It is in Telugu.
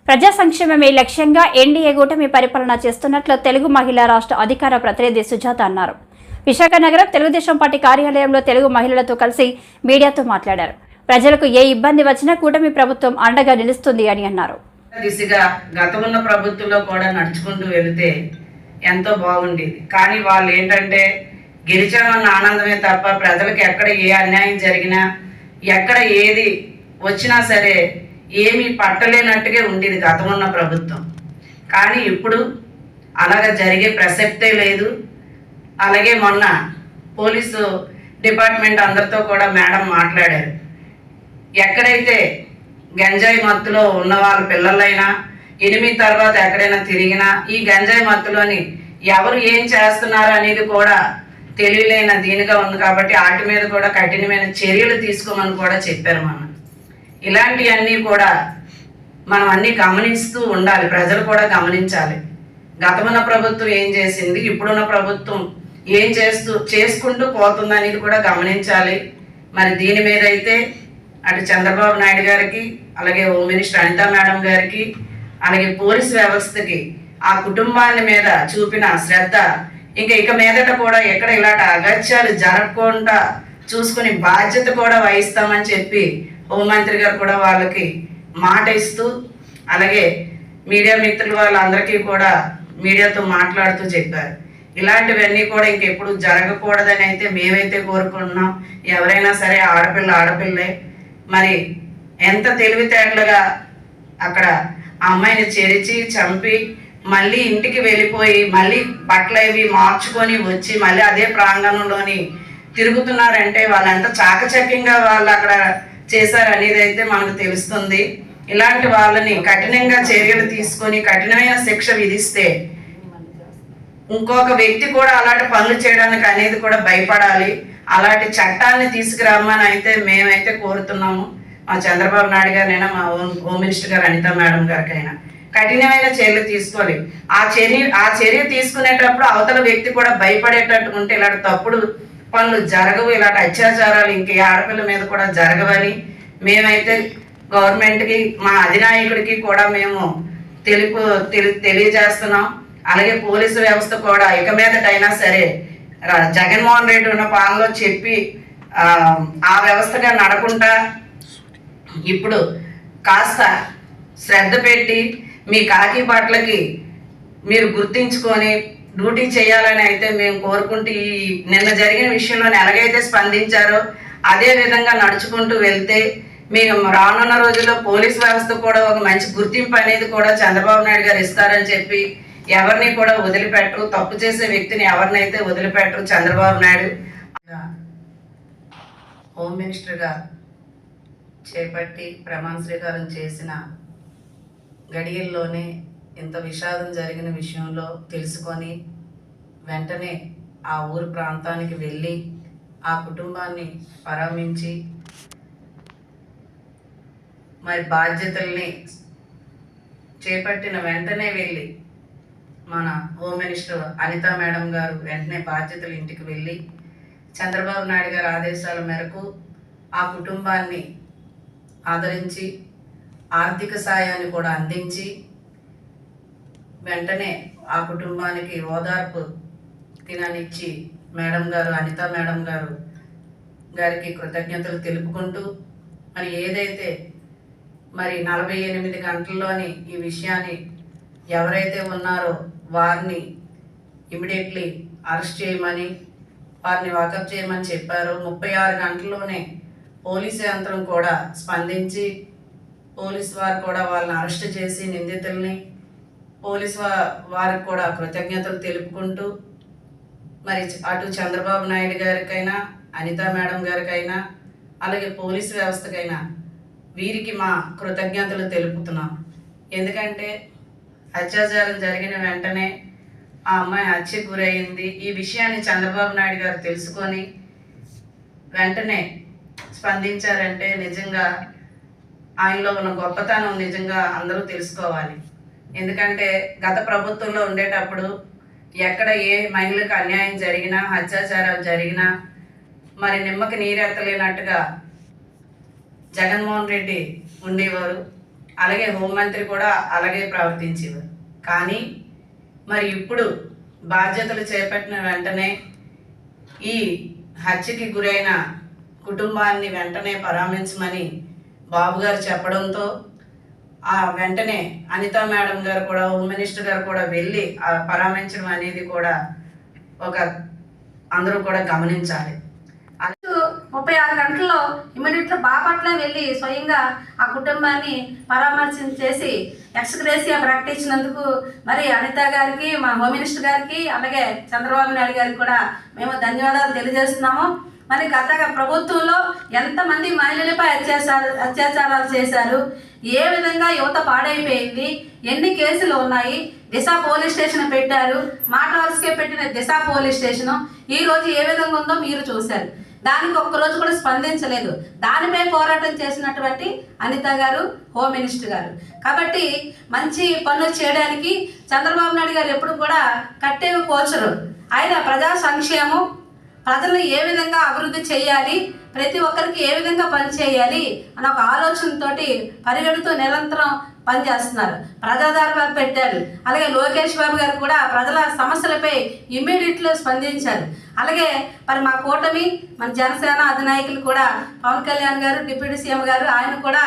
ప్రజా సంక్షేమమే లక్ష్యంగా ఎన్డీఏ కూటమి పరిపాలన చేస్తున్నట్లు తెలుగు మహిళా రాష్ట్ర అధికార ప్రతినిధి సుజాత అన్నారు. విశాఖ నగరం తెలుగుదేశం పార్టీ కార్యాలయంలో తెలుగు మహిళలతో కలిసి మీడియాతో మాట్లాడారు. ప్రజలకు ఏ ఇబ్బంది వచ్చినా కూటమి ప్రభుత్వం అండగా నిలుస్తుంది అని అన్నారు. దిశగా గతంలో ప్రభుత్వంలో కూడా నడుచుకుంటూ వెళితే ఎంతో బాగుండేది. కానీ వాళ్ళు ఏంటంటే గెలిచామన్న ఆనందమే తప్ప ప్రజలకు ఎక్కడ ఏ అన్యాయం జరిగినా ఎక్కడ ఏది వచ్చినా సరే ఏమీ పట్టలేనట్టుగా ఉండేది గతమున్న ప్రభుత్వం. కానీ ఇప్పుడు అలాగ జరిగే ప్రసక్తే లేదు. అలాగే మొన్న పోలీసు డిపార్ట్మెంట్ అందరితో కూడా మేడం మాట్లాడారు. ఎక్కడైతే గంజాయి మత్తులో ఉన్న వాళ్ళ పిల్లలైనా 8 తర్వాత ఎక్కడైనా తిరిగినా ఈ గంజాయి మత్తులోని ఎవరు ఏం చేస్తున్నారు అనేది కూడా తెలియలేన దీనిగా ఉంది. కాబట్టి వాటి మీద కూడా కఠినమైన చర్యలు తీసుకోమని కూడా చెప్పారు. ఇలాంటివన్నీ కూడా మనం అన్నీ గమనిస్తూ ఉండాలి. ప్రజలు కూడా గమనించాలి. గతమున్న ప్రభుత్వం ఏం చేసింది, ఇప్పుడున్న ప్రభుత్వం ఏం చేసుకుంటూ పోతుంది అనేది కూడా గమనించాలి. మరి దీని మీద అయితే అటు చంద్రబాబు నాయుడు గారికి, అలాగే హోమ్ మినిస్టర్ అనితా మేడం గారికి, అలాగే పోలీసు వ్యవస్థకి ఆ కుటుంబాల మీద చూపిన శ్రద్ధ ఇక మీదట కూడా ఎక్కడ ఇలాంటి అగత్యాలు జరగకుండా చూసుకుని బాధ్యత కూడా వహిస్తామని చెప్పి హోంమంత్రి గారు కూడా వాళ్ళకి మాట ఇస్తూ, అలాగే మీడియా మిత్రులు వాళ్ళందరికీ కూడా మీడియాతో మాట్లాడుతూ చెప్పారు. ఇలాంటివన్నీ కూడా ఇంకెప్పుడు జరగకూడదని అయితే మేమైతే కోరుకుంటున్నాం. ఎవరైనా సరే ఆడపిల్లే. మరి ఎంత తెలివితేటలుగా అక్కడ అమ్మాయిని చెరిచి చంపి మళ్ళీ ఇంటికి వెళ్ళిపోయి మళ్ళీ బట్టలు అవి మార్చుకొని వచ్చి మళ్ళీ అదే ప్రాంగణంలోని తిరుగుతున్నారంటే వాళ్ళంతా చాకచక్యంగా వాళ్ళు అక్కడ చేశారనేది అయితే మనకు తెలుస్తుంది. ఇలాంటి వాళ్ళని కఠినంగా చర్యలు తీసుకొని కఠినమైన శిక్ష విధిస్తే ఇంకొక వ్యక్తి కూడా అలాంటి పనులు చేయడానికి అనేది కూడా భయపడాలి. అలాంటి చట్టాన్ని తీసుకురమ్మని అయితే మేమైతే కోరుతున్నాము. మా చంద్రబాబు నాయుడు గారినైనా మా హోమ్ మినిస్టర్ గారు అనితా మేడం గారికైనా కఠినమైన చర్యలు తీసుకోవాలి. ఆ చర్య తీసుకునేటప్పుడు అవతల వ్యక్తి కూడా భయపడేటట్టు ఉంటే ఇలాంటి తప్పుడు పనులు జరగవు, ఇలాంటి అత్యాచారాలు ఇంకే ఆడపిల్ల మీద కూడా జరగవని మేమైతే గవర్నమెంట్కి, మా అధినాయకుడికి కూడా మేము తెలియజేస్తున్నాం. అలాగే పోలీసు వ్యవస్థ కూడా ఇక మీదటైనా సరే జగన్మోహన్ రెడ్డి ఉన్న పాలనలో చెప్పి ఆ వ్యవస్థగా నడకుండా ఇప్పుడు కాస్త శ్రద్ధ పెట్టి మీ కాకి బట్టలకి మీరు గుర్తించుకొని డ్యూటీ చేయాలని అయితే మేము కోరుకుంటూ ఈ నిన్న జరిగిన విషయంలో ఎలాగైతే స్పందించారో అదే విధంగా నడుచుకుంటూ వెళ్తే మీకు రానున్న రోజుల్లో పోలీస్ వ్యవస్థ కూడా ఒక మంచి గుర్తింపు అనేది కూడా చంద్రబాబు నాయుడు గారు ఇస్తారని చెప్పి ఎవరిని కూడా వదిలిపెట్టరు. తప్పు చేసే వ్యక్తిని ఎవరినైతే వదిలిపెట్టరు చంద్రబాబు నాయుడు. హోమ్ మినిస్టర్గా చేపట్టి ప్రమాణ స్వీకారం చేసిన గడియల్లోనే ఇంత విషాదం జరిగిన విషయంలో తెలుసుకొని వెంటనే ఆ ఊరు ప్రాంతానికి వెళ్ళి ఆ కుటుంబాన్ని పరామర్శించి మరి బాధ్యతల్ని చేపట్టిన వెంటనే వెళ్ళి మన హోమ్ మినిస్టర్ అనితా మేడం గారు వెంటనే బాధ్యతలు ఇంటికి వెళ్ళి చంద్రబాబు నాయుడు గారి ఆదేశాల మేరకు ఆ కుటుంబాన్ని ఆదరించి ఆర్థిక సాయాన్ని కూడా అందించి వెంటనే ఆ కుటుంబానికి ఓదార్పు తిననిచ్చి మేడం గారు అనితా మేడం గారికి కృతజ్ఞతలు తెలుపుకుంటూ మరి ఏదైతే మరి 48 గంటల్లోని ఈ విషయాన్ని ఎవరైతే ఉన్నారో వారిని ఇమీడియట్లీ అరెస్ట్ చేయమని వారిని వాకప్ చేయమని చెప్పారు. 36 గంటల్లోనే పోలీసు యంత్రం కూడా స్పందించి పోలీసు వారు కూడా వాళ్ళని అరెస్ట్ చేసి నిందితుల్ని పోలీసు వారికి కూడా కృతజ్ఞతలు తెలుపుకుంటూ మరి అటు చంద్రబాబు నాయుడు గారికైనా అనితా మేడం గారికైనా అలాగే పోలీసు వ్యవస్థకైనా వీరికి మా కృతజ్ఞతలు తెలుపుతున్నాం. ఎందుకంటే అత్యాచారం జరిగిన వెంటనే ఆ అమ్మాయి హత్యకు గురయ్యింది. ఈ విషయాన్ని చంద్రబాబు నాయుడు గారు తెలుసుకొని వెంటనే స్పందించారంటే నిజంగా ఆయనలో ఉన్న గొప్పతనం నిజంగా అందరూ తెలుసుకోవాలి. ఎందుకంటే గత ప్రభుత్వంలో ఉండేటప్పుడు ఎక్కడ ఏ మహిళలకు అన్యాయం జరిగినా అత్యాచారాలు జరిగినా మరి నిమ్మకి నీరెత్తలేనట్టుగా జగన్మోహన్ రెడ్డి ఉండేవారు. అలాగే హోంమంత్రి కూడా అలాగే ప్రవర్తించేవారు. కానీ మరి ఇప్పుడు బాధ్యతలు చేపట్టిన వెంటనే ఈ హత్యకి గురైన కుటుంబాన్ని వెంటనే పరామర్శించమని బాబు గారు చెప్పడంతో ఆ వెంటనే అనితా మేడం గారు కూడా, హోమ్ మినిస్టర్ గారు కూడా వెళ్ళి ఆ పరామర్శించడం అనేది కూడా ఒక అందరూ కూడా గమనించాలి. 36 గంటల్లో ఇమ్మీడియట్గా బాపట్ల వెళ్ళి స్వయంగా ఆ కుటుంబాన్ని పరామర్శించేసి ఎక్స్గ్రేసియా ప్రకటించినందుకు మరి అనిత గారికి, మా హోమ్ మినిస్టర్ గారికి, అలాగే చంద్రబాబు నాయుడు గారికి కూడా మేము ధన్యవాదాలు తెలియజేస్తున్నాము. మరి గత ప్రభుత్వంలో ఎంతమంది మహిళలపై అత్యాచారాలు చేశారు, ఏ విధంగా యువత పాడైపోయింది, ఎన్ని కేసులు ఉన్నాయి, దిశ పోలీస్ స్టేషన్ పెట్టారు, మాట వరుసకే పెట్టిన దిశ పోలీస్ స్టేషన్ ఈ రోజు ఏ విధంగా ఉందో మీరు చూశారు. దానికి ఒక్కరోజు కూడా స్పందించలేదు. దానిపై పోరాటం చేసినటువంటి అనిత గారు, హోమ్ మినిస్టర్ గారు. కాబట్టి మంచి పనులు చేయడానికి చంద్రబాబు నాయుడు గారు ఎప్పుడు కూడా కట్టేవి కోచరు. ఆయన ప్రజా సంక్షేమం, ప్రజలను ఏ విధంగా అభివృద్ధి చేయాలి, ప్రతి ఒక్కరికి ఏ విధంగా పనిచేయాలి అన్న ఒక ఆలోచనతోటి పరిగెడుతూ నిరంతరం పనిచేస్తున్నారు. ప్రజాదర్బార్ పెట్టారు. అలాగే లోకేష్ బాబు గారు కూడా ప్రజల సమస్యలపై ఇమ్మీడియట్గా స్పందించారు. అలాగే మరి మా కూటమి, మన జనసేన అధినాయకులు కూడా పవన్ కళ్యాణ్ గారు, డిప్యూటీ సీఎం గారు, ఆయన కూడా